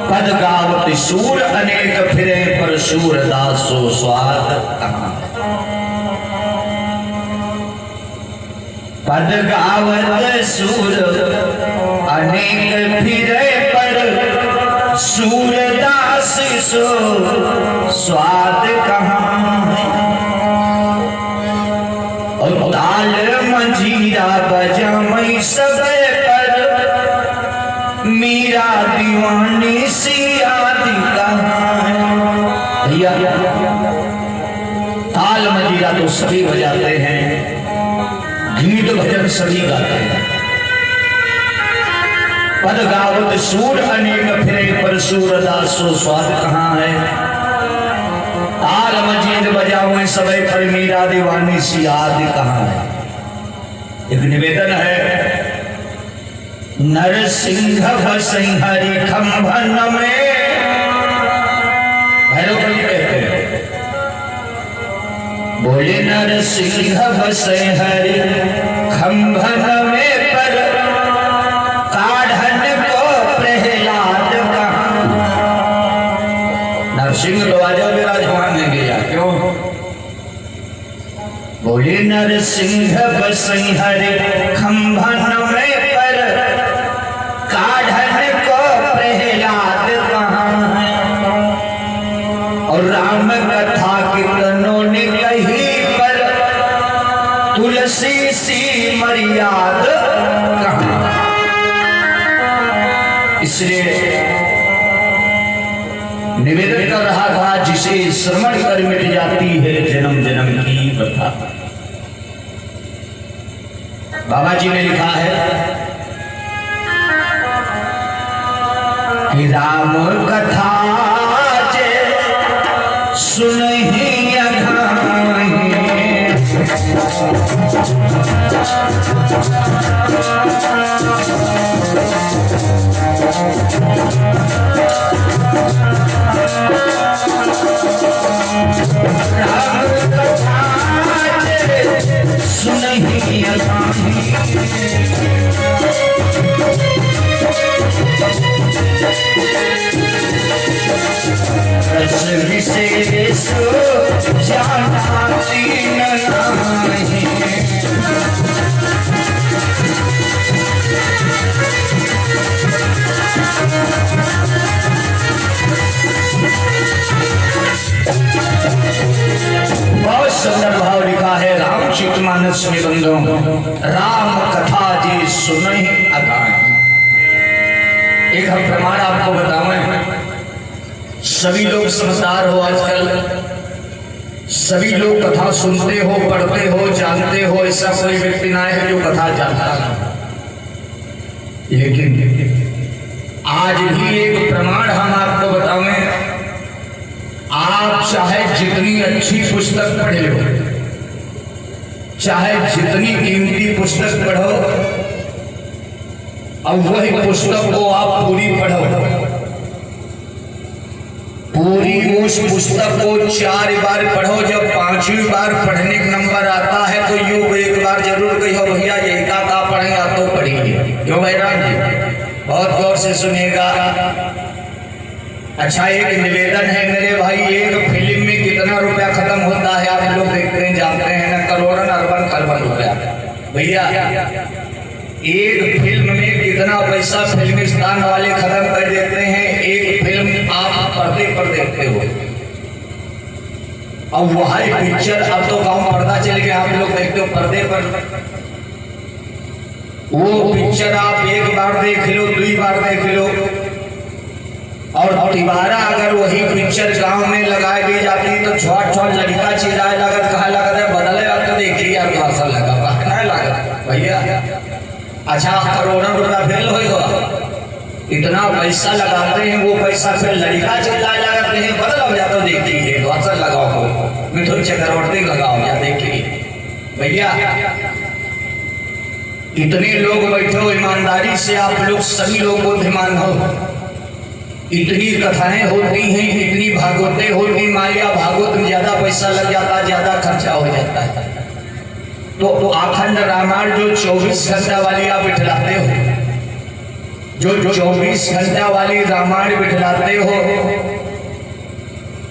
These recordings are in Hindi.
पद गावत सूर अनेक फिरे पर सूर दासो स्वाद कहाँ। पद गावत सूर अनेक फिरे पर सूरदास सो स्वाद कहाँ है। और ताल मंजीरा बजामई सब पर मीरा दीवानी सी याद कहाँ है। भैया ताल मंजीरा तो सभी बजाते हैं, गीत भजन सभी गाते हैं। पद गावत सूर अनेक फिरे पर सूरदासो स्वाद कहाँ है। ताल मजीद बजाओ सबे पर मीरा दीवानी सी याद कहाँ है। एक निवेदन है, नरसिंह भसई हरि खंभन में, भैरव कवि कहते हैं, बोले नरसिंह भसई हरि खंभन में पर सिंह तो आजा विराजमान नहीं गया क्यों। बोले नरसिंह बसई हरे खंभन में पर काढ़न को प्रहलाद कहाँ है। और राम कथा कितनों ने कही पर तुलसी सी मर्याद कहाँ। इसलिए निवेदन कर रहा था, जिसे श्रवण कर मिट जाती है जन्म जन्म की प्रथा। बाबा जी ने लिखा है कि राम कथा जे सुनहि विशेष जाना तीन नहीं। बहुत सुंदर भाव लिखा है रामचरितमानस में बंधुओं, राम कथा जी सुनहि अगान। एक हम प्रमाण आपको बतावें, सभी लोग समझदार हो आजकल, सभी लोग कथा सुनते हो, पढ़ते हो, जानते हो, ऐसा कोई व्यक्ति ना है जो कथा जानता ना। लेकिन आज भी एक प्रमाण हम आपको बतावें, आप चाहे जितनी अच्छी पुस्तक पढ़े हो, चाहे जितनी कीमती पुस्तक पढ़ो, अब वही पुस्तक को आप पूरी पढ़ो, पूरी उस पुस्तक को 4 बार पढ़ो, जब 5वीं बार पढ़ने का नंबर आता है तो यूं एक बार जरूर कहो भैया ये का पढ़ेंगे आप तो पढ़ेंगे। क्यों बैराम जी, बहुत गौर से सुनिएगा। अच्छा, एक निवेदन है मेरे भाई, एक फिल्म में कितना रुपया खत्म होता है आप लोग देखते हैं, जानते हैं ना, करोड़ों अरबन खरबन रुपया। भैया एक फिल्म में कितना पैसा फिल्मिस्तान वाले खत्म कर देते हैं, एक फिल्म आप पर्दे पर देखते हो। अब वही पिक्चर अब तो गांव पर्दा चल गया, आप लोग देखते हो पर्दे पर। वो पिक्चर आप 1 बार देख लो, 2 बार देख लो, और तिबारा अगर वही पिक्चर गांव में लगाई दी जाती तो छोट छोट लड़का चिल्लाए लगत, कहा लगत है बदले अब तो देखिए यार तो असल लगा कहना लगत भैया। अच्छा, करोड़ों रुपया फेल होगा, इतना पैसा लगाते हैं, वो पैसा फिर लड़का चिल्लाए लगाते हैं बदल हो जाता देखिए तो असल लगाओ, मिथुन चक्रवर्ती लगाओ या देखिए भैया। इतने लोग बैठो ईमानदारी से, आप लोग सभी लोग बुद्धिमान हो, इतनी कथाएं होती हैं, इतनी भागवतें होती, माया भागवत में ज्यादा पैसा लग जाता है, ज्यादा खर्चा हो जाता है। तो अखंड रामायण जो 24 घंटा वाली आप बिठलाते हो, जो 24 घंटा वाली रामायण बिठलाते हो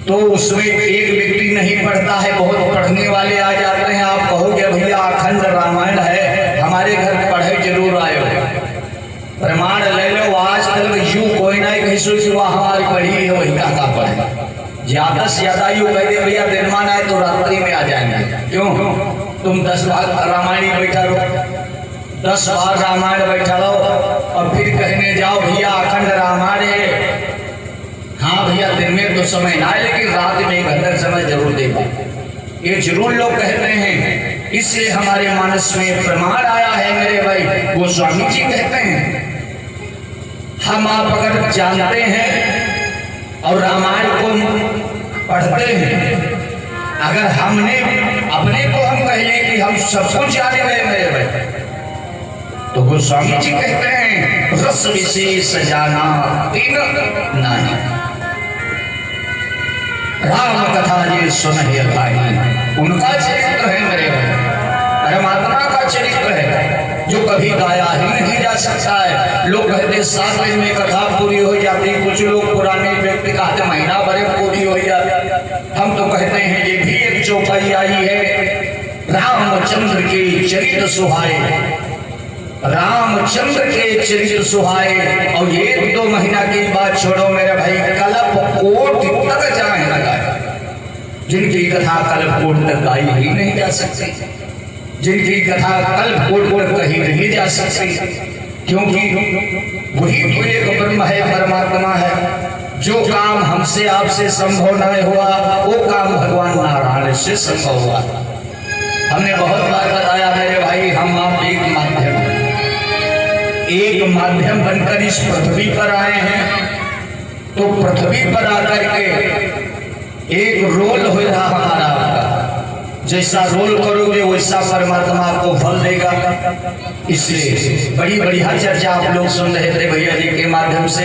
तो उसमें एक व्यक्ति नहीं पढ़ता है, बहुत पढ़ने वाले आ जाते हैं। आप कहोगे भैया अखंड रामायण है, हमारे घर पढ़े जरूर आए हो, प्रमाण ले लो। आज तक यूं कोई नहीं कही सोची वह हमारी पढ़ी है वही का पढ़े। ज्यादा से ज्यादा यूं कह दे भैया निर्माण आए तो रात्रि में आ जाएंगे। क्यों? तुम 10 बार रामायण बैठा रहो, 10 बार रामायण बैठा रहो और फिर कहने जाओ भैया अखंड रामायण है। हाँ भैया दिन में तो समय ना है, लेकिन रात में 1 घंटा समय जरूर दे पाए, ये जरूर लोग कहते हैं। इसलिए हमारे मानस में प्रमाण आया है मेरे भाई, वो स्वामी जी कहते हैं हम आप अगर जानते हैं और रामायण को पढ़ते हैं, अगर हमने अपने को हम कह लें कि हम सब कुछ जाने गए मेरे भाई, तो गोस्वामी जी कहते हैं रस विशेष जाना तीन नहीं। राम कथा ये सुन भाई, उनका चरित्र है मेरे भाई, परमात्मा का चरित्र है जो कभी गाया ही नहीं जा सकता है। लोग कहते 7 दिन में कथा पूरी हो जाती, कुछ लोग पुराने व्यक्ति कहते महीना भर में पूरी हो जाती। हम तो कहते हैं ये भी एक चौपाई आई है, रामचंद्र के चरित्र सुहाए, रामचंद्र के चरित्र सुहाए। और 1-2 महीना की बात छोड़ो मेरे भाई, कल्प कोटि तक जाए लगा, जिनकी कथा कल्प कोटि तक गाई ही नहीं जा सकती, जिनकी कथा कल्प कोटि तक कही नहीं जा सकती, क्योंकि वही तो एक ब्रह्म है, परमात्मा है। जो काम हमसे आपसे संभव नहीं हुआ वो काम भगवान नारायण से संभव हुआ। हमने बहुत बार बताया मेरे भाई, हम आप एक माध्यम बनकर इस पृथ्वी पर आए हैं, तो पृथ्वी पर आकर के एक रोल हो रहा हमारा आपका, जैसा रोल करोगे वैसा परमात्मा आपको फल देगा। इसलिए बड़ी बढ़िया चर्चा आप लोग सुन रहे थे भैया जी के माध्यम से,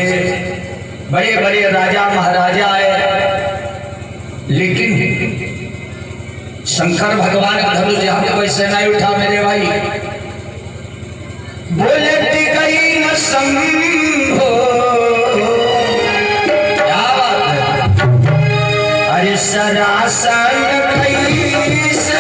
बड़े बड़े राजा महाराजा आए, लेकिन शंकर भगवान का धनुष यहाँ पे वैसे नहीं उठा मेरे भाई। बोले गई न संभो, क्या बात है, अरे सरासन कैसे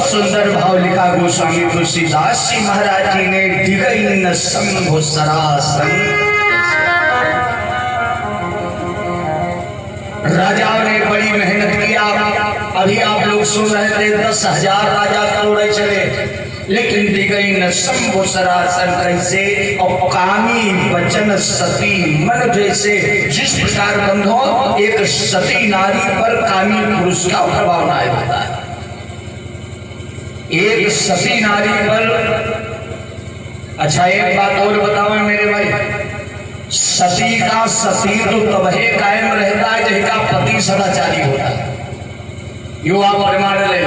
सुंदर भाव लिखा गोस्वामी तुलसीदास जी महाराज जी ने, दिगई न संभो सरासन। राजाओं ने बड़ी मेहनत किया, अभी आप लोग सुन रहे थे 10,000 राजा तोड़े चले, लेकिन दिगई न संभो सरासन कैसे, और कामी वचन सती मन जैसे। जिस प्रकार बंधो एक सती नारी पर कामी पुरुष का प्रभाव नहीं होता है, एक सती नारी पर। अच्छा एक बात और बताओ मेरे भाई, सती का सती तो तबहे कायम रहता है जिनका पति सदाचारी होता है। यो आप प्रमाण ले,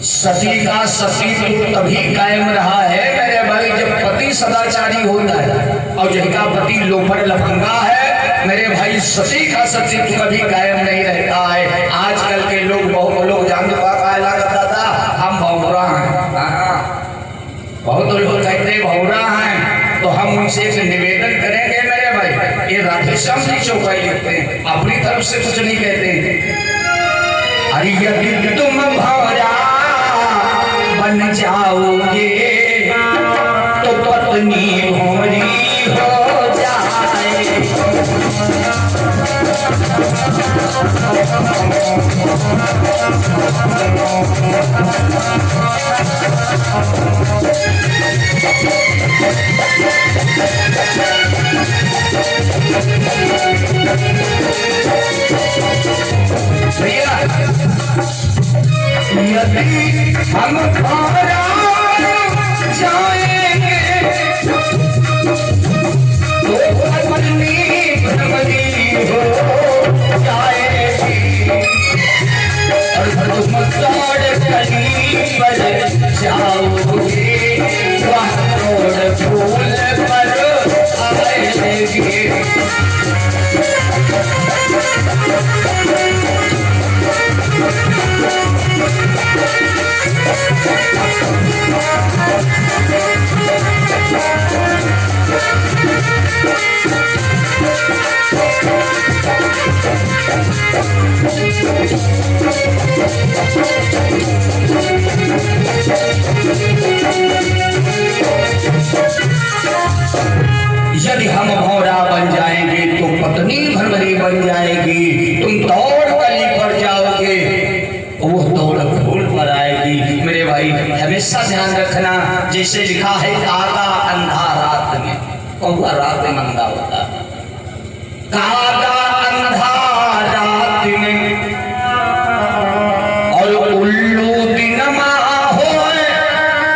सती का सती तो तभी कायम रहा है मेरे भाई जब पति सदाचारी होता है, और जिनका पति लोफर लफंगा है मेरे भाई, सती का सती तो कभी कायम नहीं रहता है। आजकल के लोग बहुत लोग जानते हम भौरा हैं, बहुत लोग कहते भौरा हैं, तो हम उनसे एक निवेदन करेंगे मेरे भाई, ये राधेश्याम जी चौपाई लिखते हैं, अपनी तरफ से कुछ नहीं कहते। अरे यदि तुम भौरा बन जाओगे तो पत्नी भौरी हो जाए। भैया यदि हम खारा जाएंगे तो अपनी भ्रमरी हो जाएगी और तुम तोड़ कली पर जाओगे वह तोड़ फूल पर आएगी। यदि हम भौरा बन जाएंगे तो पत्नी भरभरी बन जाएगी, तुम दौड़ कली पर जाओगे वो दौड़ फूल पर आएगी। मेरे भाई हमेशा ध्यान रखना, जैसे लिखा है कागा अंधा रात में, कौवा रात में अंधा होता है, कागा अंधा रात में और उल्लू दिनमा हो,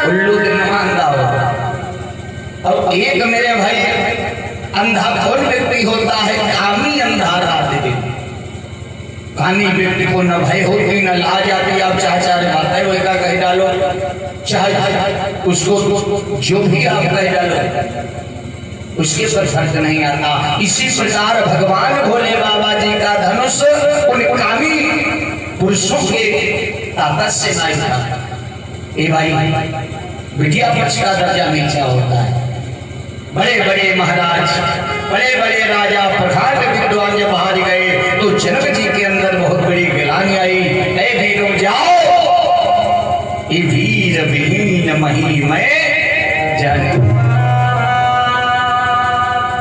उल्लू दिनमा अंधा होता। और एक मेरे भाई अंधा कौन व्यक्ति होता है, कामी अंधा रात में। कानी व्यक्ति को न भय होती न लाज आती, आप चाहे चाहे बातें वो का कह डालो, चाहे उसको जो भी आप कह डालो उसके पर फर्क नहीं आता। इसी प्रकार भगवान भोले बाबा जी का धनुष उन कामी पुरुषों के ताकत से नहीं था। ए भाई बिटिया पक्ष का दर्जा नीचा होता है। बड़े बड़े महाराज, बड़े बड़े राजा, प्रधान विद्वान जब बाहर गए तो जनक जी के अंदर बहुत बड़ी गिलानी आई। ऐ वीरों जाओ, ये वीर विहीन मही मैं जाने।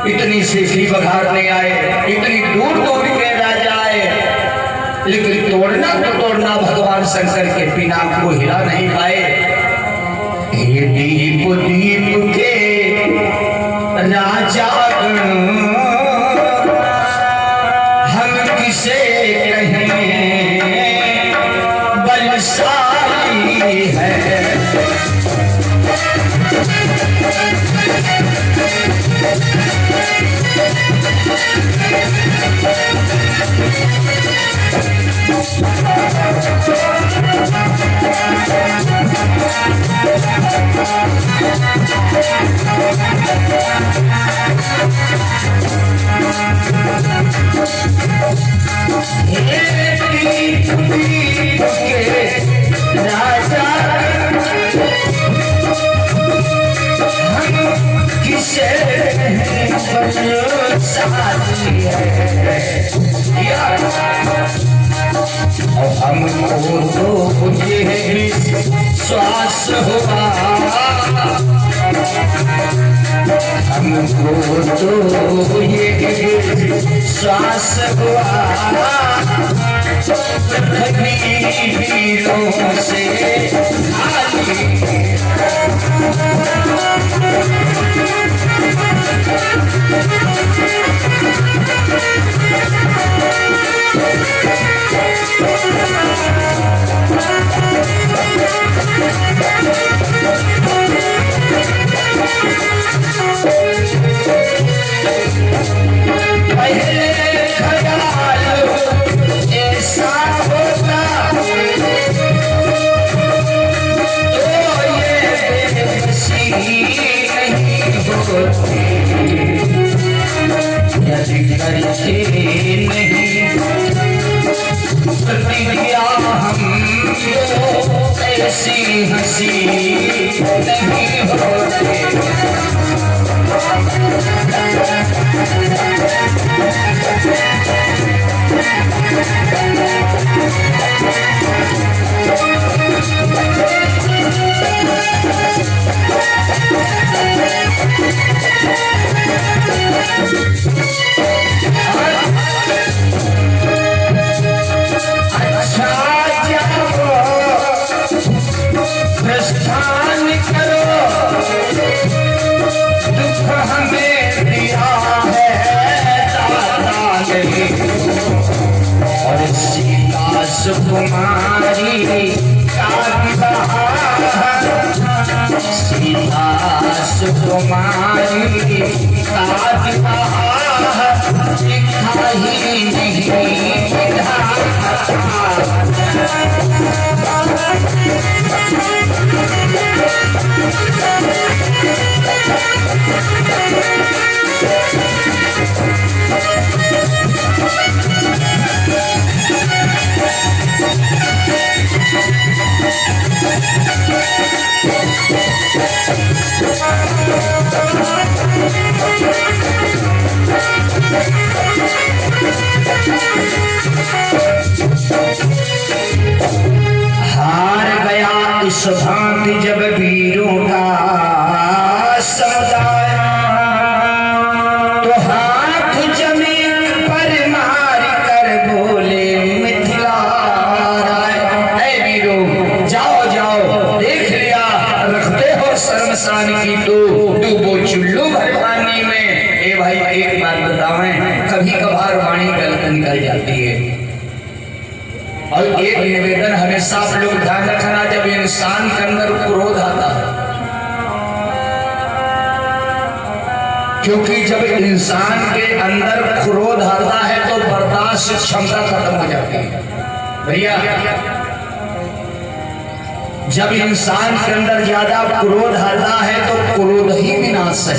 इतनी सी बघारने आए, इतनी दूर दूर के राजा आए, लेकिन तोड़ना तो तोड़ना भगवान शंकर के बिना को हिला नहीं पाए। हे दीप दीप के राजा हम किसे कहें बलशाली है। राजा हम किसे बलशाली है, और हमको तो ये श्वास हुआ, हमको तो ये श्वास हुआ पृथ्वी वीरों से खाली। प्रतिज्ञा हमको ऐसी हंसी नहीं होती। प्रस्थान करो सुकुमारी का विवाह, सीता सुकुमारी का विवाह लिखा ही नहीं हार गया इस भांति जब वीरों का समुदाय, तो हाथ जमीन पर मार कर बोले मिथिला राय। ऐ वीरों, जाओ जाओ, देख लिया, रखते हो शर्मसान की तो डूबो चुल्लू भर पानी में। ए भाई एक बात बतावें, कभी कभार वाणी गलत निकल जाती है, और एक निवेदन हमेशा आप लोग ध्यान रखना, जब इंसान के अंदर क्रोध आता है, क्योंकि जब इंसान के अंदर क्रोध आता है तो बर्दाश्त क्षमता खत्म हो जाती है भैया। जब इंसान के अंदर ज्यादा क्रोध आता है तो क्रोध ही विनाश है।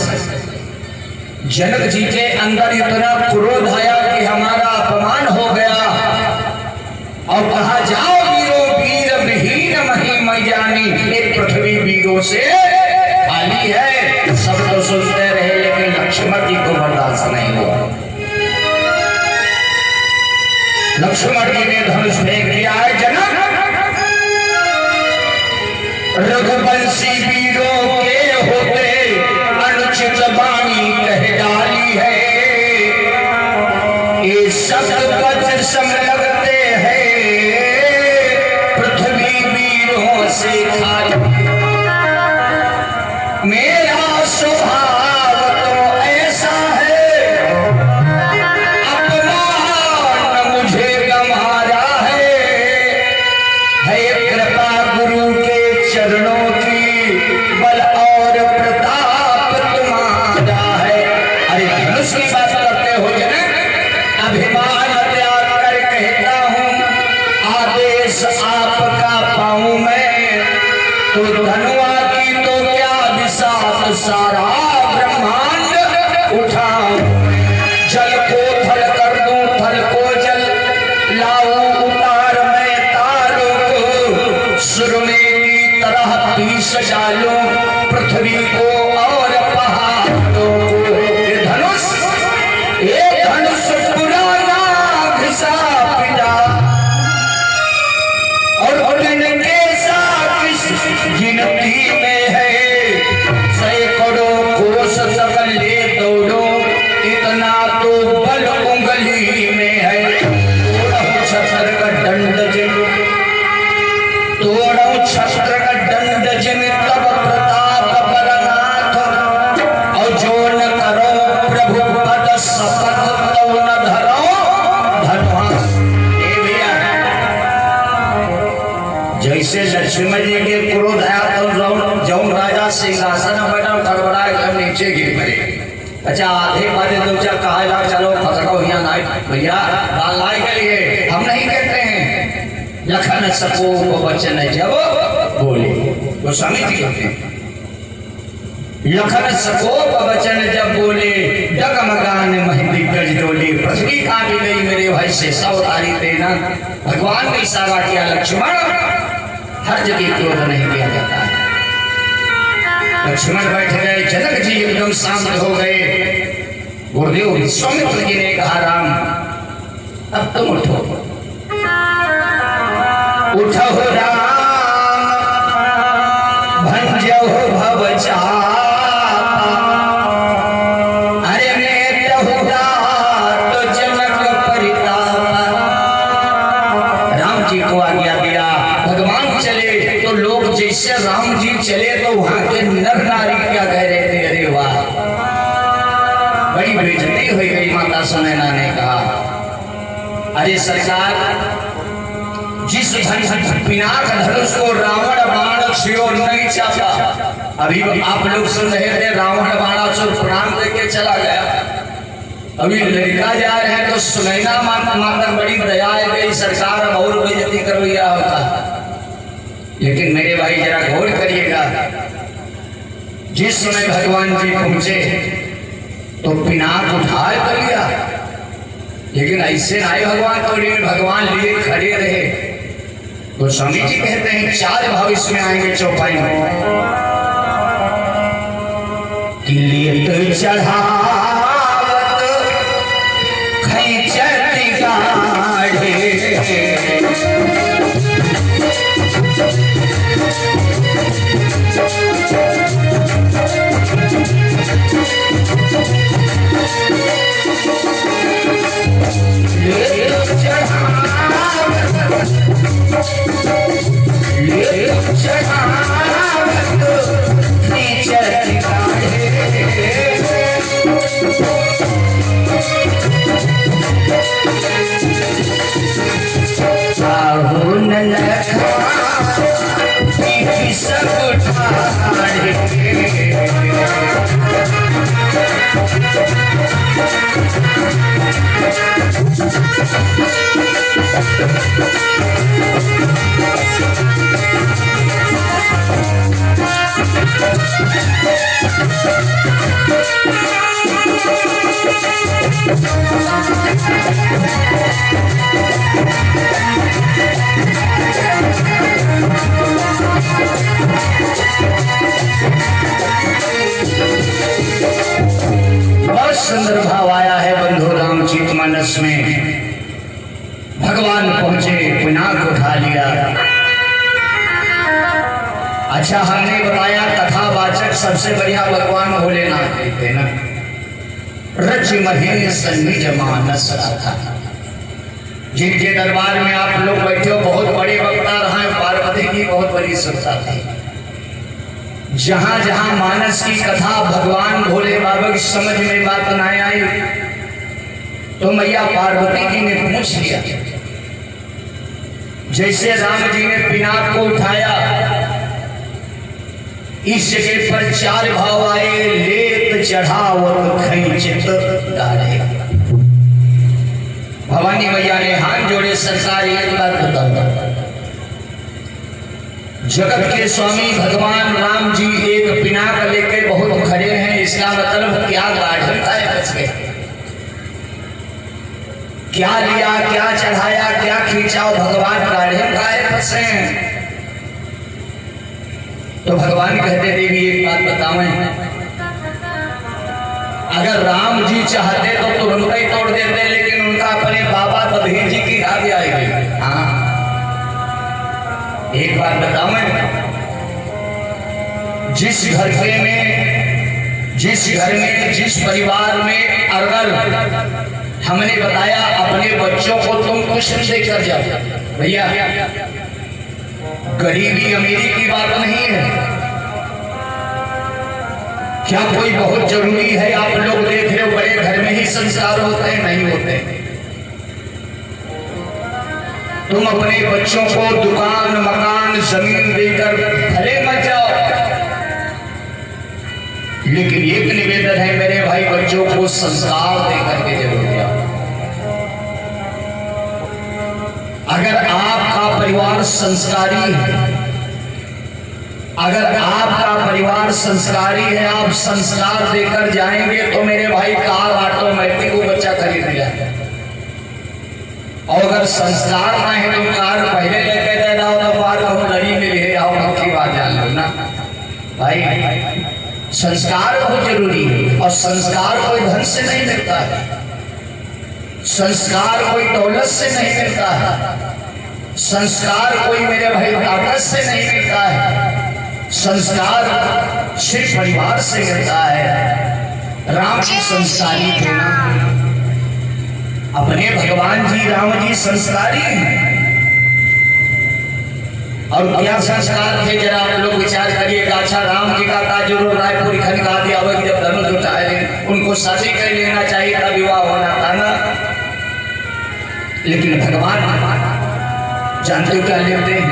जनक जी के अंदर इतना क्रोध आया कि हमारा अपमान हो गया, और कहा जाओ वीरों, वीर विहीन महिम जानी, एक पृथ्वी वीरों से खाली है। सब तो सोचते रहे, लेकिन लक्ष्मण जी को बर्दाश्त नहीं हुआ। लक्ष्मण जी ने धनुष फेंक दिया है। जनक, रघुवंशी वीरों के होते अनुचित वाणी कह डाली है, ये शब्द वज्र सम लगते हैं पृथ्वी वीरों से खाली। मेरा स्वभाव तो ऐसा है, अपमान मुझे गंवारा है कृपा गुरु के चरणों की, बल और प्रताप तुम्हारा है। अरे धनुष की बात करते हो जनक, अभिमान त्याग कर कहता हूँ, आदेश आपका पाऊं मैं, तो धनुआ की तो क्या विशाल सारा ब्रह्मांड उठाऊं। जल को थल कर दूं, थल को जल लाऊं, उतार मैं तारों को सुरमे की तरह पीस डालूं, पृथ्वी को और पहाड़ों को। ये धनुष पुराना घिसा पिटा, और के साथ गिनती में है, सैकड़ों कोस तक ले दौड़ो, इतना तो बल उंगली में है। तोड़ो छत्र का दंड जिन, तोड़ो छत्र का दंड जिन, तब प्रताप बरनाथ, और जो न करो प्रभु पद शपथ, तो न धरो धनुआ। जैसे लक्ष्मण जी के क्रोध आया तो जौन राजा सिंहासन में बैठा गड़बड़ाए नीचे गिर पड़े। अच्छा आधे बाधे दो चार कहा लाख चलो फसको यहाँ नाई भैया लाई के लिए हम नहीं कहते हैं। लखन सको को वचन जब बोले, गोस्वामी जी कहते हैं, लखन सको को वचन जब बोले, डगमगान महिंदी गज डोले, पृथ्वी काटी गई मेरे भाई से सवतारी देना। भगवान ने इशारा किया, लक्ष्मण हर जगह क्रोध नहीं किया जाता है। लक्ष्मण बैठ गए, जनक जी एकदम शांत हो गए। गुरुदेव विश्वामित्र जी ने कहा, राम अब तुम उठो, उठो राम, भंजो भवचाप, अरे नेत्रहुदा तो जनक परिताप। राम जी को आज्ञा दिया, भगवान चले तो लोग जैसे राम जी चले तो वहां के नर नारी क्या कह रहे थे, अरे वाह, बड़ी बेइज्जती हुई गई। माता सुनैना ने कहा, अरे सरकार, जिस पिनाक धनुष को रावण बाणासुर नहीं चाहा। अभी आप लोग सुन रहे थे रावण बाणासुर प्राण देके चला गया। अभी लड़का जा रहे हैं तो सुनैना माता बड़ी दया है गई सरकार और बेइज्जती करवैया होता। लेकिन मेरे भाई जरा गौर करिएगा, जिस समय भगवान जी पहुंचे तो पिनाक उठाए कर लिया, लेकिन ऐसे नहीं भगवान तो भगवान लिए खड़े रहे। तो स्वामी जी कहते हैं चार भाव इसमें आएंगे चौपाई में। लिए चढ़ावत खैचत गाढ़े, बहुत सुंदर भाव आया है बंधु रामचरित मानस में। भगवान पहुंचे, पिनाक उठा लिया। अच्छा हमने बताया कथावाचक सबसे बढ़िया भगवान भोलेनाथ थे ना। रच महीन सन्निज मानस रखा, जिनके दरबार में आप लोग बैठे हो बहुत बड़े वक्ता रहा है। पार्वती की बहुत बड़ी सत्ता थी। जहां जहां मानस की कथा भगवान भोले बाबा की समझ में बात न आई तो मैया पार्वती जी ने पूछ लिया। जैसे राम जी ने पिनाक को उठाया, इस जगह पर चार भाव आए। लेत चढ़ावत खैचत गाढ़े। भवानी मैया ने हाथ जोड़े, सरकार एक बात बताओ, जगत के स्वामी भगवान राम जी एक पिनाक लेके बहुत खड़े हैं, इसका मतलब क्या गाढ़ता है बच गए। क्या लिया, क्या चढ़ाया, क्या खींचा, भगवान गाढ़े गाए फंसे हैं। तो भगवान कहते देवी एक बात बतावें, अगर राम जी चाहते तो तुरंत ही तोड़ देते, लेकिन उनका अपने बाबा दधीर जी की याद आएगी। हाँ एक बात बतावें, जिस घर में जिस परिवार में अगर हमने बताया अपने बच्चों को तुम कुछ देकर जाओ, भैया गरीबी अमीरी की बात नहीं है। क्या कोई बहुत जरूरी है? आप लोग देख रहे हो बड़े घर में ही संस्कार होते हैं, नहीं होते। तुम अपने बच्चों को दुकान मकान जमीन देकर भले मत जाओ, लेकिन एक निवेदन है मेरे भाई, बच्चों को संस्कार देकर के जरूर जाओ। अगर आपका परिवार संस्कारी है, अगर आपका परिवार संस्कारी है, आप संस्कार देकर जाएंगे तो मेरे भाई कार ऑटोमेटिक वो बच्चा खरीद लिया। और अगर संस्कार ना है तो कार पहले लेके दे जाओ तो बार हम लड़ी में ले आओ, की बात जान लो ना भाई। संस्कार बहुत जरूरी है, और संस्कार कोई धन से नहीं मिलता है, संस्कार कोई दौलत से नहीं मिलता है, संस्कार कोई मेरे भाई ताकत से नहीं मिलता है, संस्कार सिर्फ परिवार से मिलता है। राम जी संस्कारी थे ना, अपने भगवान जी राम जी संस्कारी हैं। और क्या संस्कार थे जरा आप लोग विचार करिएगा। अच्छा राम जी का ताजुर रायपुर खनका दिया हुआ, जब धनुष उठाए उनको शादी कर लेना चाहिए था, विवाह होना था ना। लेकिन भगवान जानते हो क्या लिखते हैं?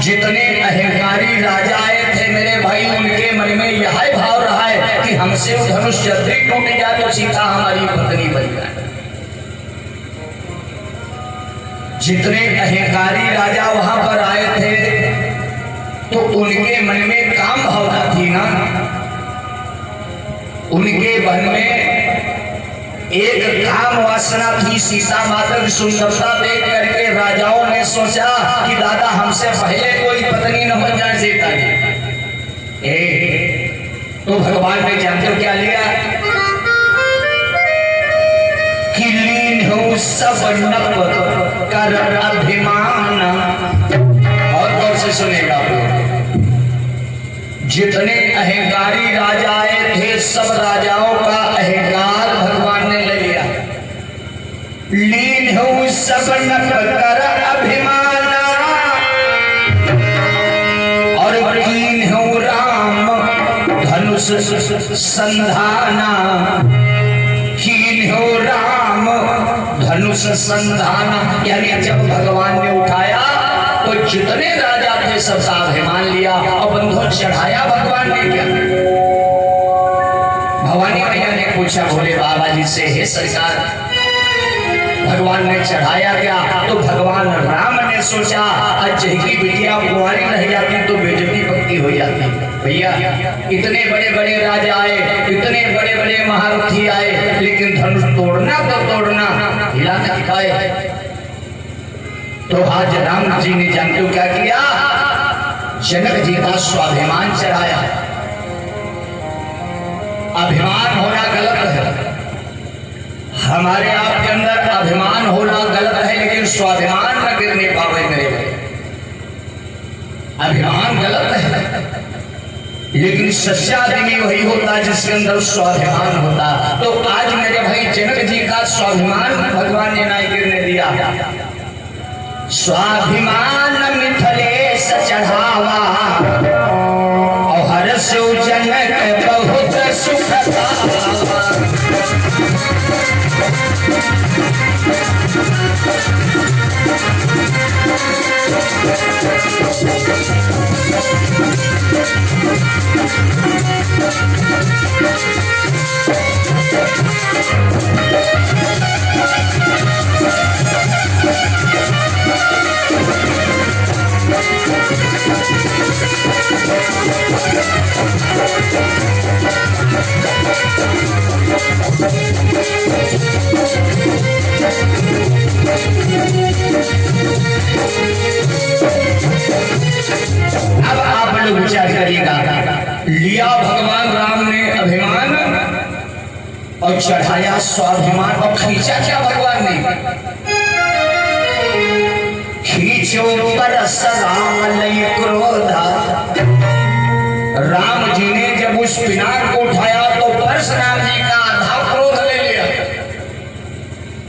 जितने अहंकारी राजा आए थे मेरे भाई, उनके मन में यह भाव रहा है कि हमसे वो धनुष जब भी टूट जाए तो सीता हमारी पत्नी बन जाए। जितने अहंकारी राजा वहां पर आए थे तो उनके मन में काम भावना थी ना, उनके मन में एक काम वासना थी। सीता माता की सुंदरता देख करके राजाओं ने सोचा कि दादा हमसे पहले कोई पत्नी न बन जाए सीता जी। तो भगवान ने जानते हो क्या लिया? कि लीन हो सब नप कर अभिमान। और गौर से सुनेगा आप लोग। जितने अहंकारी राजा आए थे सब राजाओं का अहंकार भगवान ने ले लिया। लीन हो सब नप कर अभिमान और कीन हो राम धनुष संधाना। कीन हो राम धनुष संधाना, यानी जब भगवान ने उठाया तो जितने राजा थे सब स्वाभिमान लिया और बंधुओं चढ़ाया भगवान ने क्या? भवानी मैया ने पूछा भोले बाबा जी से, हे सरकार भगवान ने चढ़ाया क्या? तो भगवान राम ने सोचा आज की बिटिया कुंवारी रह जाती तो बेजती भक्ति हो जाती। भैया इतने बड़े बड़े राजा आए, इतने बड़े बड़े महारथी आए, लेकिन धनुष तोड़ना तो तोड़ना, हिलाना दिखाए। तो आज राम जी ने जानते हो क्या किया? जनक जी का स्वाभिमान चढ़ाया। अभिमान होना गलत है, हमारे आपके अंदर अभिमान होना गलत है, लेकिन स्वाभिमान न गिरने पावे मेरे भाई। अभिमान गलत है, लेकिन सच्चा आदमी वही होता है जिसके अंदर स्वाभिमान होता। तो आज मेरे भाई जनक जी का स्वाभिमान भगवान ने नहीं गिरने दिया। स्वाभिमान मिथिलेश चढ़ावा और हर्ष जनक बहुत सुख पावा। अब आप लोग विचार करिएगा, लिया भगवान राम ने अभिमान और चढ़ाया स्वाभिमान, और खींचा क्या भगवान ने? खींचो परस राम लई क्रोधा। राम जी ने जब उस पिनाक को उठाया तो परशुराम जी का आधा क्रोध ले लिया।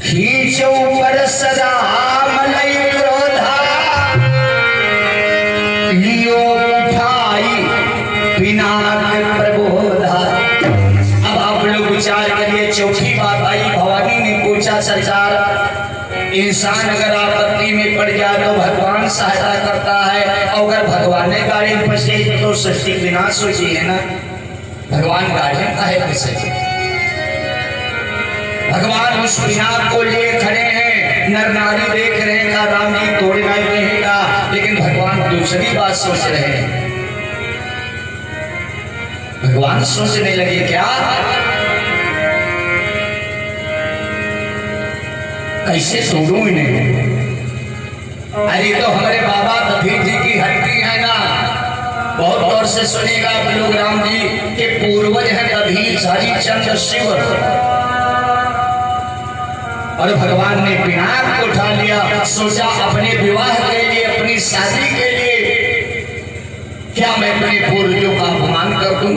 खींचो परस राम लई क्रोधा, लियो उठाई पिनाक प्रबोधा। अब आप लोग विचार करिए, चौथी बात आई, भवानी ने पूछा सरकार इंसान अगर आपत्ति में पड़ जाए तो भगवान सहायता करता है, और अगर भगवान ने गाड़ी फंसे तो सृष्टि विनाश हो जाए है ना। भगवान गाड़ी का है फंसे, भगवान उस पिनाक को लिए खड़े हैं, नर नारी देख रहे हैं का राम जी तोड़ना ही रहेगा, लेकिन भगवान दूसरी बात सोच रहे हैं। भगवान सोचने लगे क्या कैसे तोड़ूं इन्हें? अरे तो हमारे बाबा दधीर जी की हड्डी है ना, बहुत गौर से सुनेगा आप लोग। राम जी के पूर्वज है दधीर हरिश्चंद्र शिव, और भगवान ने पिनाक को उठा लिया। सोचा अपने विवाह के लिए, अपनी शादी के लिए क्या मैं अपने पूर्वजों का अपमान कर दूं,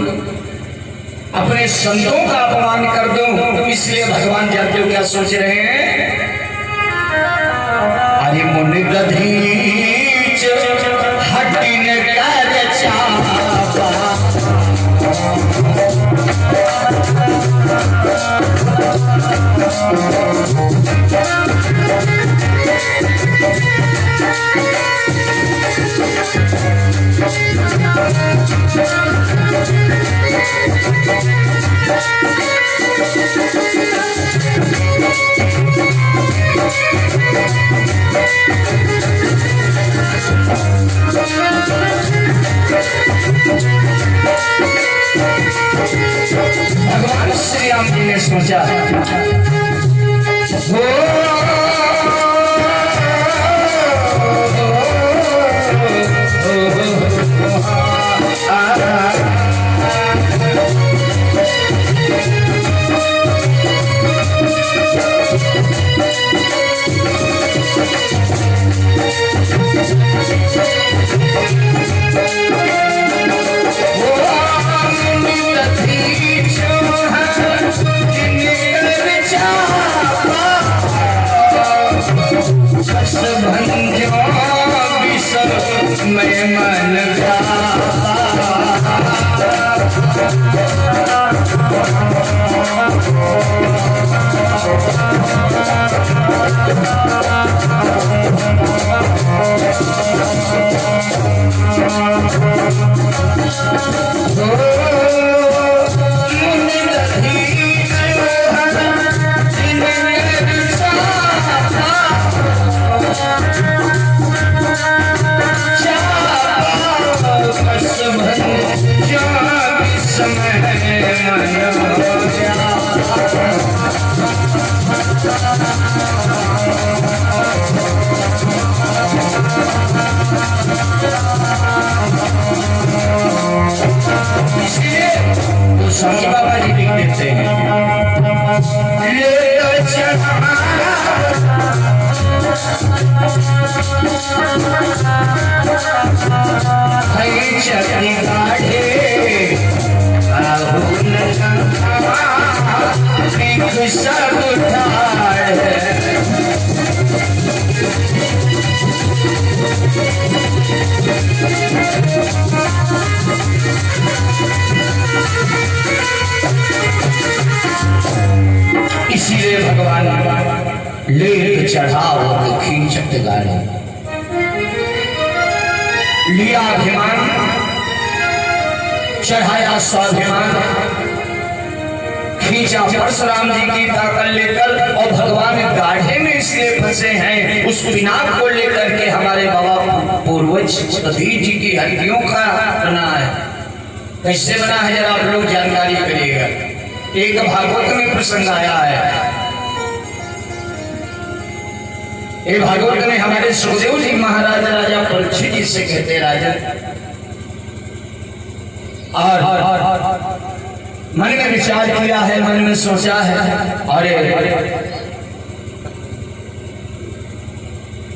अपने संतों का अपमान कर दूं? इसलिए भगवान जानते हो क्या सोच रहे हैं? अरे मुनि दधीच हड्डी ने कर चापा, सोचा मैं मन स्वामी बाबा जी लिख देते हैं सब इसीलिए भगवान ले चढ़ाओ तो खींचत गाड़ी लिया अभिमान चढ़ाया स्वाभिमान खींचा परशुराम जी की ताकत लेकर और भगवान गाढ़े में इसलिए फंसे हैं उस पिनाक को लेकर के हमारे बाबा पूर्वज सतीश जी की हड्डियों का बना है। कैसे बना है जरा आप लोग जानकारी करिएगा। एक भागवत में प्रसंग आया है। एक भागवत में हमारे सुखदेव जी महाराज राजा परीक्षित जी से कहते राजन और मन में विचार किया है, मन में सोचा है और ये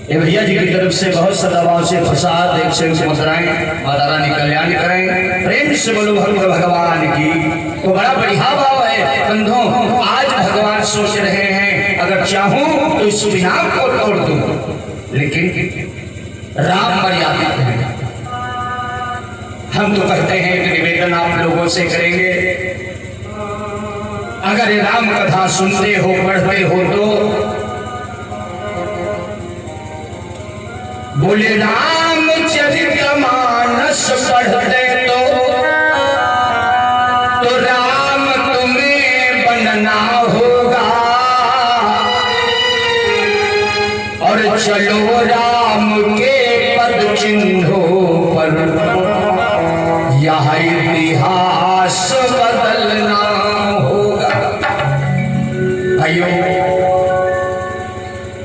भैया जी की तरफ से बहुत सदाभाव से प्रसाद 101 मुद्राएं माता रानी कल्याण करें। प्रेम से बोलो भगवान की। तो बड़ा बढ़िया भाव है बंधुओं। आज भगवान सोच रहे हैं अगर चाहूं तो इस विनाश को तोड़ दूं, लेकिन राम मर्यादा है। हम तो कहते हैं कि निवेदन आप लोगों से करेंगे, अगर राम कथा सुनते हो पढ़ते हो तो बोले रामचरितमानस पढ़ते तो राम तुम्हें बनना होगा और चलो राम के पद चिन्हों पर यह इतिहास बदलना होगा। भाइयों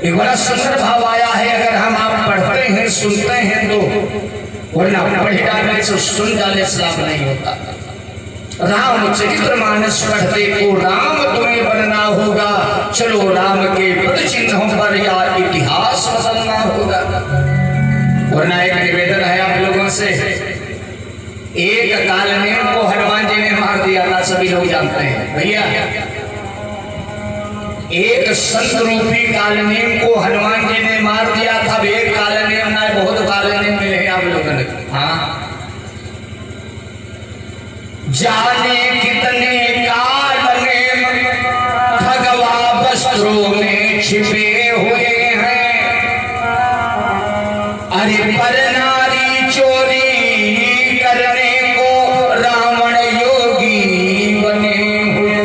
एक बड़ा सुंदर भाव आया है। अगर हम आप पढ़ते हैं सुनते हैं तो वरना पढ़े डालने से सुन डालने से लाभ नहीं होता। रामचरितमानस पढ़ते तो राम तुम्हें बनना होगा, चलो राम के पद चिन्हों पर या इतिहास बदलना होगा। वरना एक निवेदन है आप लोगों से, एक कालनेम को हनुमान जी ने मार दिया था, सभी लोग जानते हैं भैया। एक संत रूपी कालनेम को हनुमान जी ने मार दिया था। एक कालनेम ना बहुत कालनेम मिले हैं आप लोगों ने। हाँ जाने कितने कालनेम भगवा वस्त्रों में छिपे हुए हैं। अरे पर नारी चोरी करने को रावण योगी बने हुए।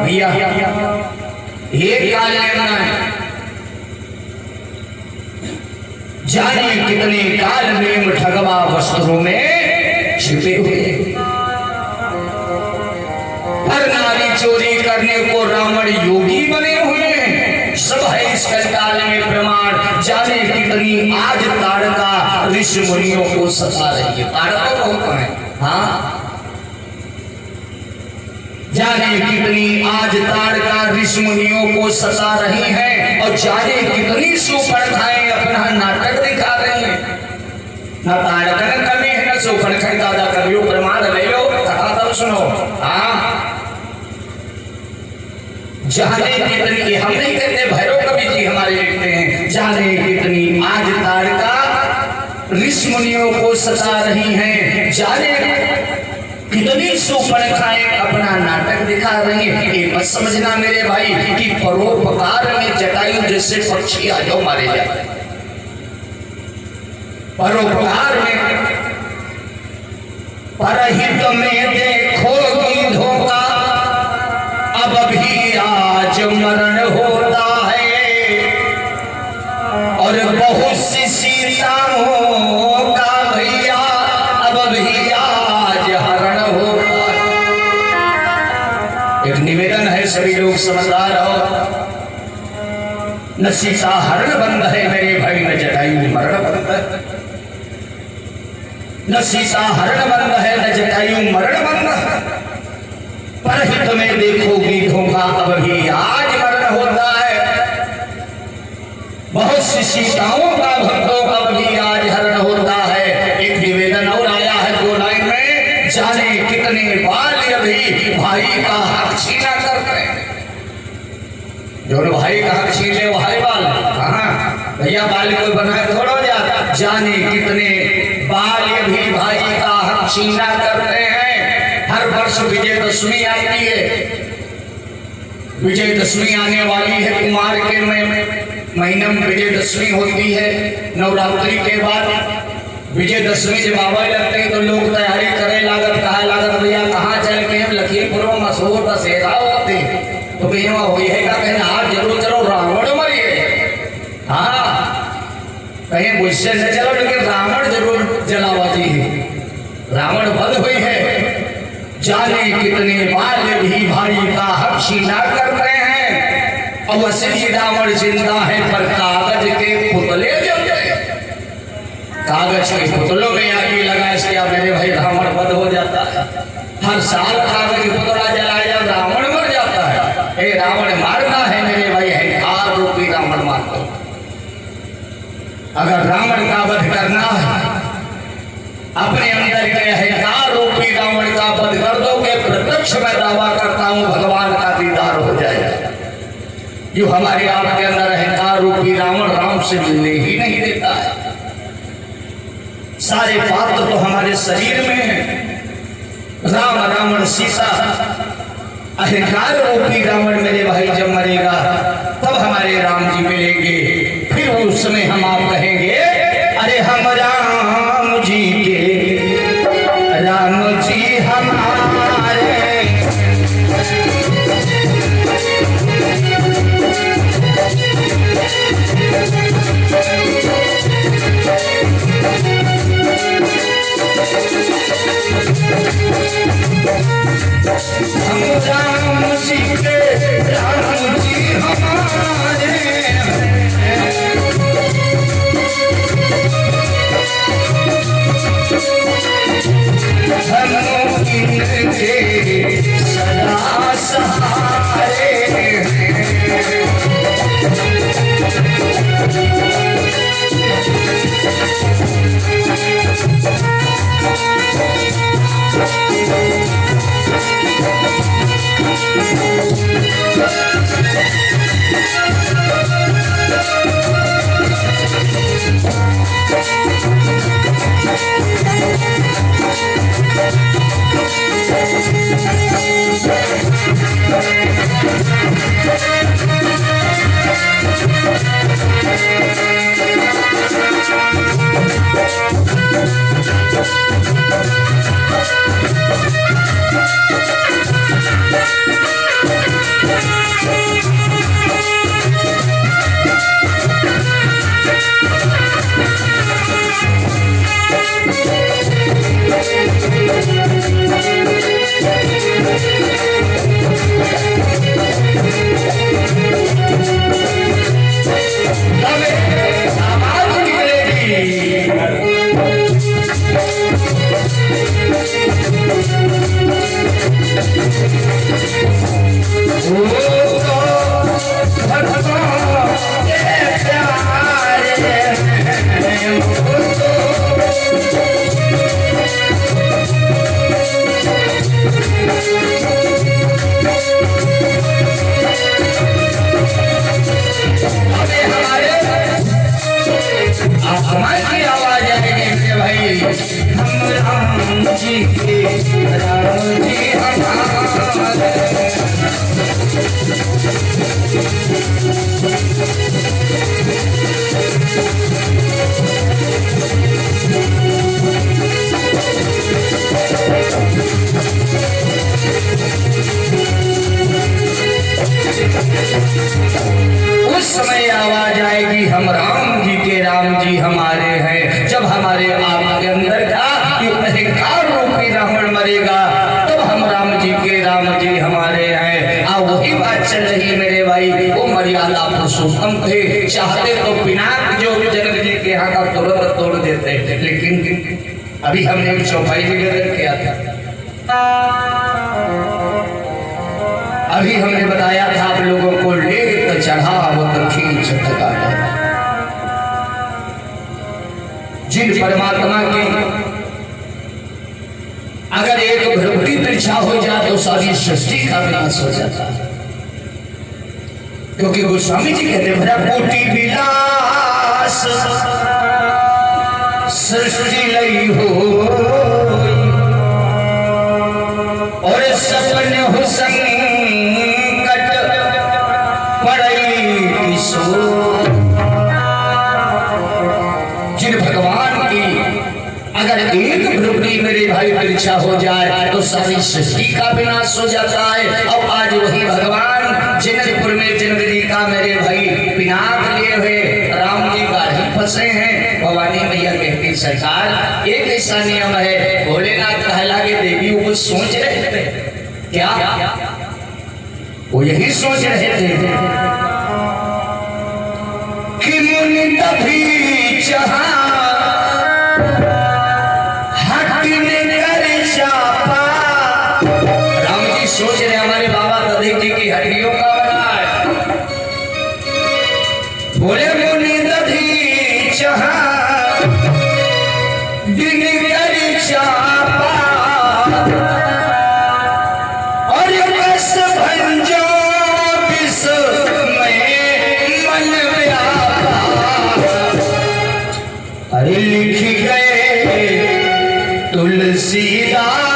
भैया एक कालनेम है, जाने कितने कालनेम ठगवा वस्त्रों में छिपे हुए। पर चोरी करने को रावण योगी बने हुए हैं। सब है इस कलिकाल में प्रमाण। जाने कितनी आज ताड़का ऋषि मुनियों को सता रही है। ताड़का कौन है? हाँ, जाने कितनी आज ताड़का ऋषि मुनियों को सता रही हैं और जाने कितनी सुपर्णाएं अपना नाटक दिखा रही हैं। न ताड़का ने कमी है न सुपर्णा दादा कवियों प्रमाण ले लो, कथा तब सुनो। हाँ, जाने कितनी, हम नहीं कहते, भैरव कवि जी हमारे लिखते हैं, जाने कितनी आज ताड़का ऋषि मुनियों को सता रही हैं, जाने कितनी सुपर्णाएं अपना नाटक दिखा रही है। ये मत समझना मेरे भाई कि परोपकार में जटायु जैसे पक्षी आ जाओ मारे जाते। परोपकार में परहित में देखोगी धोखा, अब भी आज मरण होता है और बहुत सी सीताओं का भैया अब भी आज हरण होता है। एक निवेदन है, सभी लोग समझदार हो। न सीता हरण बंद है मेरे भाई, न जटायु मरण बंद है। न सीता हरण बंद है न जटायु मरण बंद है। परहित में देखोगी धोखा, अब भी आज मरण होता है। बहुत सी सीताओं का भक्तों का भी आज हरण होता है। एक निवेदन और आया है 2 लाइन में, जाने कितने बाल भी भाई का हक छीना करते हैं। जो भाई का हक छीन ले वो भाई बाल, हाँ भैया बाल कोई बनाए थोड़ा जाता। जाने कितने बाल भी भाई का हक छीना करते हैं। हर वर्ष विजयदशमी आती है, विजयदशमी आने वाली है। कुमार के महीने में विजयदशमी होती है। नवरात्रि के बाद विजयदशमी जब आवे लगते हैं तो लोग तैयारी करे लागत, कहा लागत भैया कहाँ चल के हम लखीमपुर में मशहूर दशहरा होते तो भैया हुई है का कहना आज जरूर चलो रावण मरी है। हाँ, कहीं मुझसे न चलो लेकिन रावण जरूर जलावाजी है, रावण वध हुई है। जाने कितने बाल भी भाई का हक छीना करते हैं। अब असली रावण जिंदा है पर कागज के पुतले जलते हैं। कागज के पुतलों में आगे लगा इसलिए मेरे भाई रावण वध हो जाता है। हर साल कागज के पुतला जलाया जब रावण मर जाता है। ए रावण मारना है मेरे भाई, अहंकार रूपी रावण मार दो। अगर रावण का वध करना है, अपने अंदर के अहंकार रूपी रावण का वध कर दो के प्रत्यक्ष मैं दावा करता हूं भगवान का दीदार हो जाएगा। जो हमारे आपके अंदर अहंकार रूपी रावण राम से मिलने ही नहीं देता है। सारे पात्र तो हमारे शरीर में है। राम रावण सीता, अहंकार रूपी रावण मेरे भाई जब मरेगा तब हमारे राम जी मिलेंगे। फिर उस समय हम आप कहेंगे अरे हम राम जी के, राम जी हमारे। हम राम जी के, राम जी हमारे। हम इनके सदा सहारे हैं। उस समय आवाज आएगी हम राम जी के राम जी हमारे हैं। जब हमारे आपके अंदर का ये अहंकार रूपी रावण मरेगा तब हम राम जी के राम जी हमारे हैं। वही बात चल रही मेरे भाई। वो मर्यादा पुरुषोत्तम थे, चाहते तो पिनाक जो जनक जी के यहाँ का तुरंत तोड़ देते, लेकिन अभी हमने एक चौपाई निवेदन किया था। अभी हमने बताया था आप लोगों को, लेक चढ़ावत खींच काटा। जिन परमात्मा की अगर एक भ्रुकुटी तिरछा हो जाए तो सारी सृष्टि का विनाश हो जाता है। क्योंकि गोस्वामी जी कहते हैं भ्रुकुटी विलास सृष्टि लई हो और सपने हो संकट पड़ई किशोर। जिन भगवान की अगर एक भ्रुकुटी मेरे भाई तिरछा हो जाए तो सारी सृष्टि का विनाश हो जाता है। अब आज वही भगवान जनकपुर में जनवरी का मेरे भाई पिनाक लिए हुए राम जी का ही फंसे हैं। भवानी मैया कहती सरकार एक ऐसा नियम है, भोलेनाथ कहला के देवी वो सोच रहे थे क्या, वो यही सोच रहे थे कि मुनि तभी चाहा सोच रहे हमारे बाबा गधे जी की हड्डियों का बना है। बोले मुनि दधी चाहा दिन करी चापा और बस भंजो विष में मन व्यापा। अरे लिख गए तुलसीदास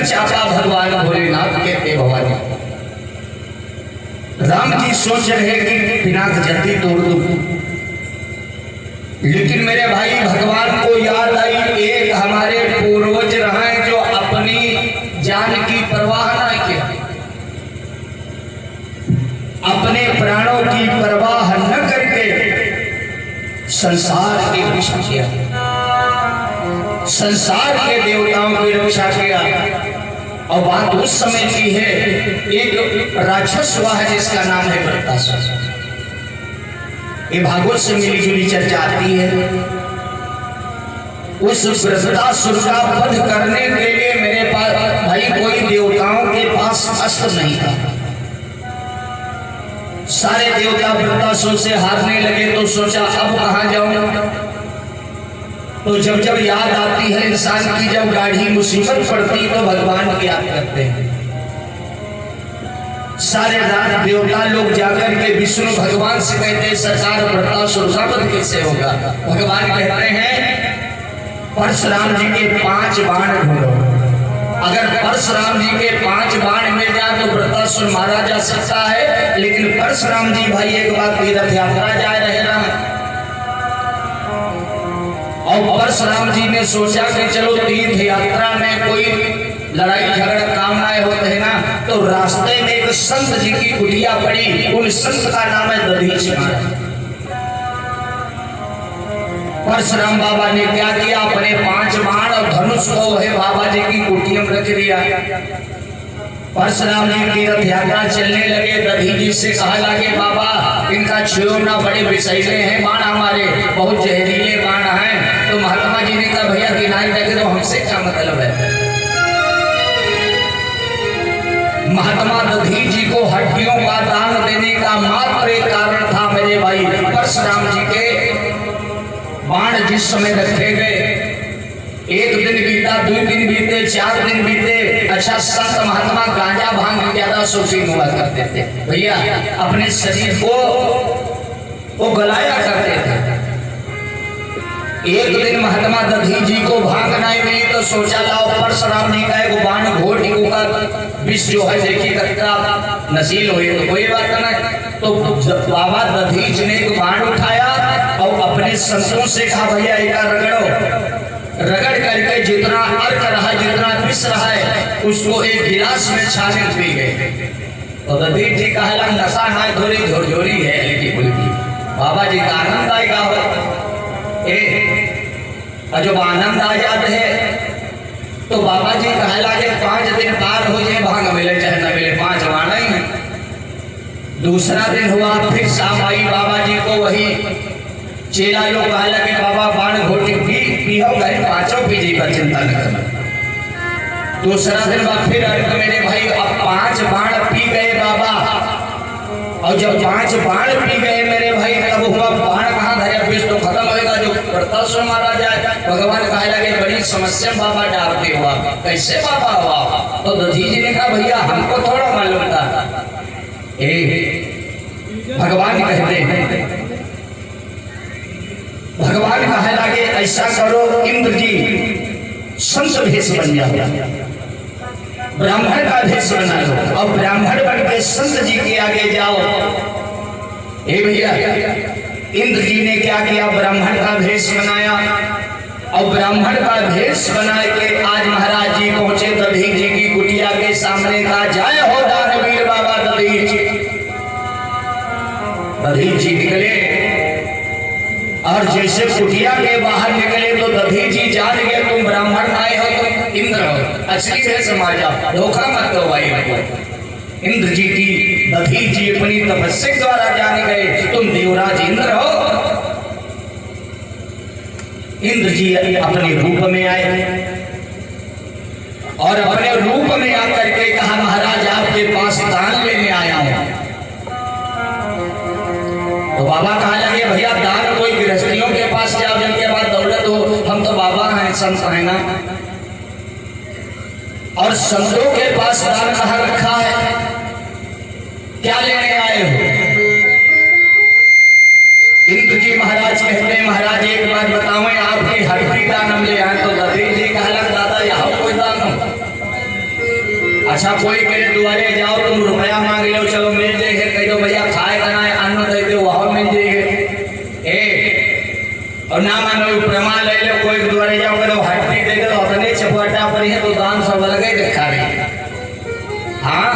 चाचा भगवान भोलेनाथ कहते भवानी राम जी सोच रहे कि पिनाक जल्दी तोड़ दूं, लेकिन मेरे भाई भगवान को याद आई एक हमारे पूर्वज रहे जो अपनी जान की परवाह न किया, अपने प्राणों की परवाह न करके संसार की रक्षा किया, संसार के देवताओं की रक्षा किया। और बात उस समय की है, एक राक्षस हुआ है जिसका नाम है वृत्तासुर। ये भागवत से मिली जुली चर्चा आती है। उस वृत्तासुर का वध करने के लिए मेरे पास भाई कोई देवताओं के पास अस्त्र नहीं था, सारे देवता वृत्तासुर से हारने लगे तो सोचा अब कहां जाऊं। तो जब जब याद आती है इंसान की, जब गाढ़ी मुसीबत पड़ती तो भगवान की याद करते हैं। सारे देवता लोग जाकर के विष्णु भगवान से कहते हैं सरकार वृत्तासुर का वध कैसे होगा। भगवान कहते हैं परशुराम जी के 5 बाण ढूंढो, अगर परशुराम जी के 5 बाण मिल जाए तो वृत्तासुर मारा जा सकता है। लेकिन परशुराम जी भाई एक बार तीर्थ यात्रा जा रहे ना, और परशुराम जी ने सोचा कि चलो तीर्थ यात्रा में कोई लड़ाई झगड़ा काम आए होते हैं ना, तो रास्ते में एक संत जी की कुटिया पड़ी, उन संत का नाम है दधीच महाराज। परशुराम बाबा ने क्या किया, अपने 5 बाण और धनुष को वही बाबा जी की कुटिया में रख दिया। परशुराम जी तीर्थ यात्रा चलने लगे, दधी जी से कहा लगे बाबा इनका छुओ ना, बड़े विषैले हैं बाण, हमारे बहुत जहरीले बाण हैं। तो महात्मा जी ने कहा भैया किनारे रखे तो हमसे क्या मतलब है। महात्मा दधी जी को हड्डियों का दान देने का मात्र एक कारण था मेरे भाई, परशुराम जी के बाण जिस समय रखे गए, 1 दिन बीता, 2 दिन बीते, 4 दिन बीते। अच्छा संत महात्मा गांजा भांग ज्यादा शौकीन हुआ करते थे भैया, अपने शरीर को वो गलाया करते थे। एक दिन महात्मा दधी जी को भांग नहीं मिली तो सोचा लाओ परशुराम जी का एक बाण घोट का विष जो है देखिए कतरा नशील हुई, तो कोई बात नहीं। तो बाबा दधीच ने एक बाण उठाया और अपने संतों से कहा भैया एक रगड़ो, रगड़ करके जितना अर्क रहा, जितना विष रहा है उसको एक गिलास में छाने पी गए। तो दधीच जी कहा नशा है थोड़ी झोरझोरी है, लेकिन बोली बाबा जी का आनंद आएगा हो। जब आनंद आ जाते हैं तो बाबा जी कहे लगे 5 दिन पार हो जाए, भांग मिले चाहे न मिले, 5 बाण ही है। दूसरा दिन हुआ, फिर शाम आई, बाबा जी को वही चेला लोग कहे लगे बाबा बाण घोटी पी हो गए, 5 पीजी पर चिंता न करना। दूसरा दिन बाद फिर मेरे भाई अब 5 बाण पी गए बाबा, और जब 5 बाण पी गए मेरे भाई तब हुआ बाण कहाँ धरे, विष तो खत्म होगा, जो वृत्तासुर मारा जाए। भगवान कहे लगे बड़ी समस्या बाबा डालते हुआ, कैसे बाबा हुआ। तो दधी जी ने कहा भैया हमको थोड़ा मालूम था। भगवान कहते हैं, भगवान कहे लगे ऐसा करो इंद्र जी संत भेष बन जाओ, ब्राह्मण का भेष बना लो और ब्राह्मण बन के संत जी के आगे जाओ। भैया इंद्र जी ने क्या किया, ब्राह्मण का भेष बनाया और ब्राह्मण का भेष बना के आज महाराज जी पहुंचे दधीच जी की कुटिया के सामने। कहा जय हो दानवीर बाबा दधीच। दधीच जी निकले और जैसे कुटिया के बाहर निकले तो दधीच जी जान गए तुम ब्राह्मण आए हो, तुम इंद्र हो, असली है समाजा, धोखा मत दो भाई। इंद्र जी की दधीच जी अपनी तपस्या द्वारा जान गए तुम देवराज इंद्र हो। इंद्र जी अपने रूप में आए और अपने रूप में आकर के कहा महाराज आपके पास दान लेने आया हूं। तो बाबा कहा लगे भैया दान कोई गृहस्थियों के पास जाओ जिनके पास दौलत हो, हम तो बाबा हैं संत हैं ना, और संतों के पास दान कहाँ रखा है, क्या लेने आए हो। इंद्र जी महाराज कहते हैं महाराज एक बात बताओ आपकी हड्डी दान ले आए। तो दधीच जी कहा लग दादा यहाँ कोई दान हो, अच्छा कोई मेरे द्वारे जाओ तुम रुपया मांग लो, चलो मिल जाएगा, कह दो भैया खाए बनाए अन्न दे दो वहां मिल जाएगा। और ना मानो प्रमाण ले लो, कोई द्वारे जाओ करो हड्डी दे दो, अपने चपटा पर है तो दान सब लगे देखा रही। हाँ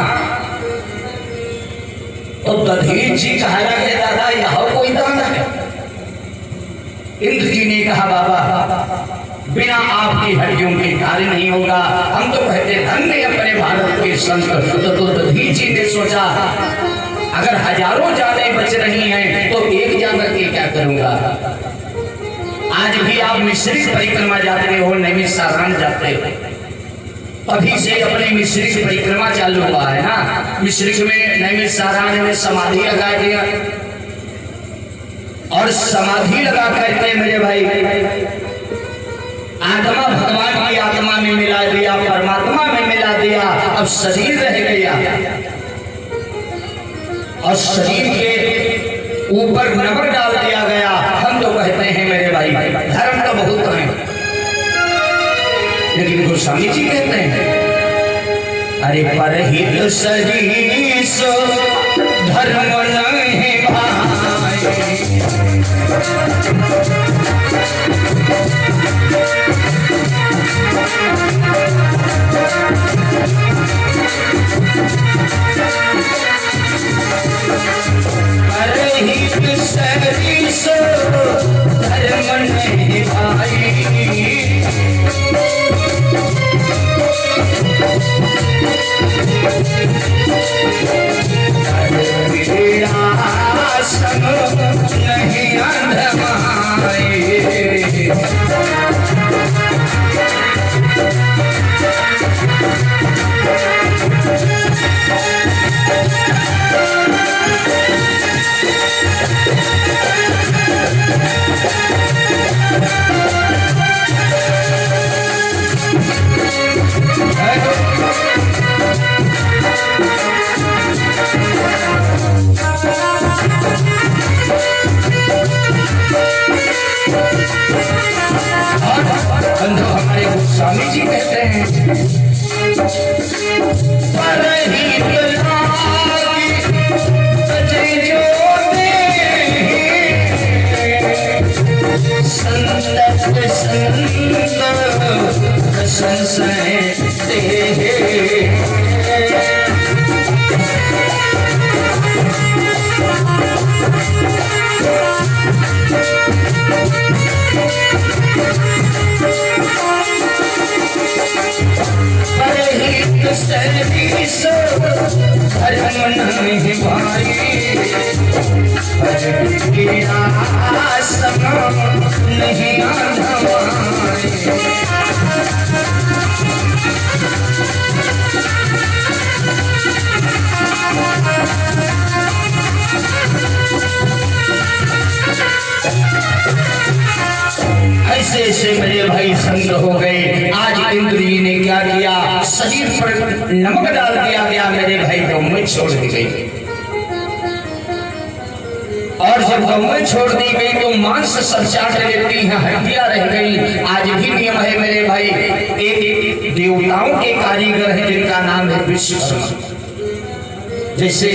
तो दधीच जी कहा लगे दादा यहाँ कोई दान है। इंद्र जी ने कहा बाबा बिना आपकी हड्डियों के कार्य नहीं होगा, हम तो कहते धन्य अपने भारत के संत। तो दधीच जी ने सोचा अगर हजारों जानें बच रही हैं तो एक जाकर के क्या करूंगा। आज भी आप मिश्रित परिक्रमा जाते हो, नैमिषारण्य जाते हो, अभी से अपनी मिश्रित परिक्रमा चालू हुआ है ना। मिश्रित में नैमिषारण्य में समाधि लगा दिया और समाधि लगा करके मेरे भाई आत्मा भगवान की आत्मा में मिला दिया, परमात्मा में मिला दिया। अब शरीर रह गया और शरीर के ऊपर नमक डाल दिया गया। हम तो कहते हैं मेरे भाई धर्म तो बहुत है, लेकिन गोस्वामी जी कहते हैं अरे परहित शरीर सो धर्म नहीं भाई। परहित शरीर सो धर्म नहीं भाई। नहीं अंधमाए हमारे गोस्वामी जी कहते हैं नहीं भाई नहीं ऐसे ऐसे मेरे भाई संग हो गए। आज इंद्र जी ने क्या किया, शरीर पर नमक डाल दिया गया मेरे भाई, गौ छोड़ दी गई। और जब गौ छोड़ दी गई तो मांस सब चाट लेती है, हड्डियां रह गई। आज भी नियम है मेरे भाई, एक देवताओं के कारीगर हैं जिनका नाम है विश्वकर्मा। जैसे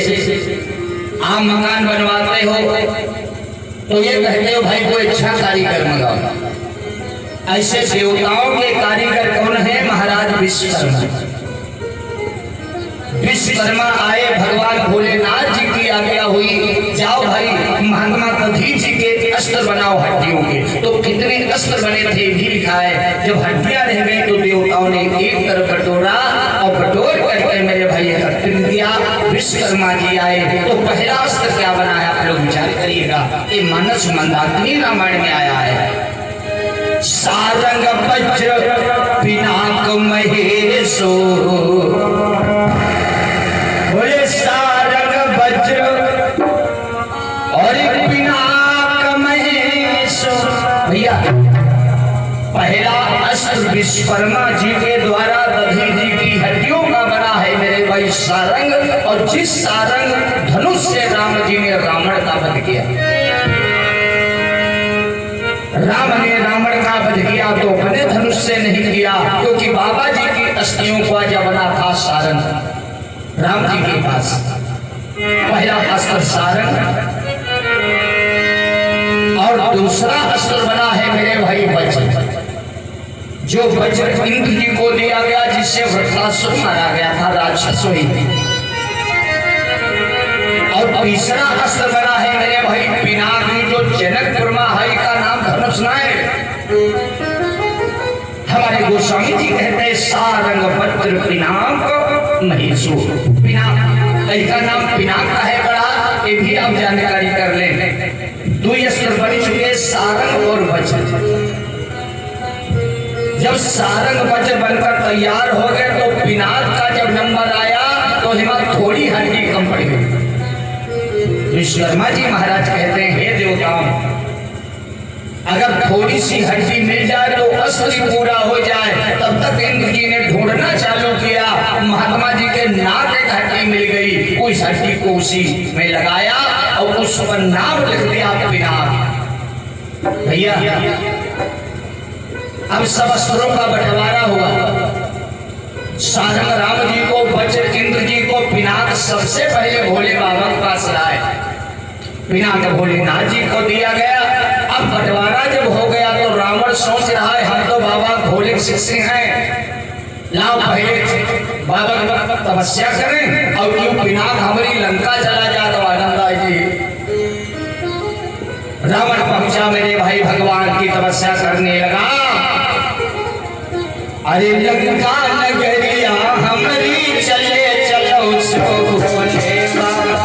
आम मकान बनवाते हो तो ये कहते हो भाई कोई अच्छा कारीगर मंगाओ। ऐसे देवताओं के कारीगर कौन है? महाराज विश्वकर्मा। विश्वकर्मा आए, भगवान भोलेनाथ जी की आज्ञा हुई, जाओ भाई महात्मा कबीर जी के अस्त्र बनाओ हड्डियों के। तो कितने अस्त्र बने थे भी लिखा है। जब हड्डियां रह गई तो देवताओं ने एक तरफ बटोरा और बटोर करके मेरे भाई एकत्रित किया। विश्वकर्मा जी आए तो पहला अस्त्र क्या बना है आप लोग विचार करिएगा। ये मानस मंदाकिनी रामायण में आया है। सारंग वज्र पिनाक महेशो, बोले सारंग वज्र और पिनाक महेशो। भैया पहला अस्त्र विश्वकर्मा जी के द्वारा दधि जी की हड्डियों का बना है मेरे भाई सारंग। और जिस सारंग धनुष से राम जी ने रावण का वध किया, राम ने रावण का वध किया तो अपने धनुष से नहीं किया, क्योंकि बाबा जी की अस्थियों का जब बना था सारंग राम जी के पास। पहला अस्त्र सारंग और दूसरा अस्त्र बना है मेरे भाई वज्र, जो वज्र इंद्र जी को दिया गया, जिससे वृत्रासुर मारा गया था राक्षस। और तीसरा अस्त्र बना है मेरे भाई पिनाकी, जो जनक ब्रह्माहाई का नाम धनुष है। हमारे गोस्वामी जी कहते हैं सारंग वज्र पिनाक महेशो। पिनाक का नाम पिनाक का है बड़ा, ये भी आप जानकारी कर लें। दो अस्त्र बन चुके सारंग और वज्र। जब सारंग वज्र बनकर तैयार हो गए तो पिनाक का जब नंबर आया तो हिम्मत थोड़ी हड्डी कम पड़ गई। विश्वकर्मा जी महाराज कहते हैं, हे देवताओं, अगर थोड़ी सी हड्डी मिल जाए तो अस्त्र पूरा हो जाए। तब तक इंद्र जी ने ढूंढना चालू किया। महात्मा जी के नाक एक हड्डी मिल गई, उस हड्डी को उसी में लगाया और उस पर नाम लिख दिया पिनाक। भैया अब सब अस्त्रों का बंटवारा हुआ। साधन राम जी को बचे, इंद्र जी को पिनाक सबसे पहले भोले बाबा के पास लाए। पिनाक भोलेनाथ जी को दिया गया। अब बंटवारा जब हो गया तो रावण सोच रहा है, हम तो बाबा भोले के शिष्य हैं, लाओ पहले बाबा तपस्या करें और क्यों पिनाक हमारी लंका चला जा। तो आनंद आए जी रावण पहुंचा, मेरे भाई भगवान की तपस्या करने लगा। अरे लंका नगरिया हमारी चले चलो सो भोले बाबा।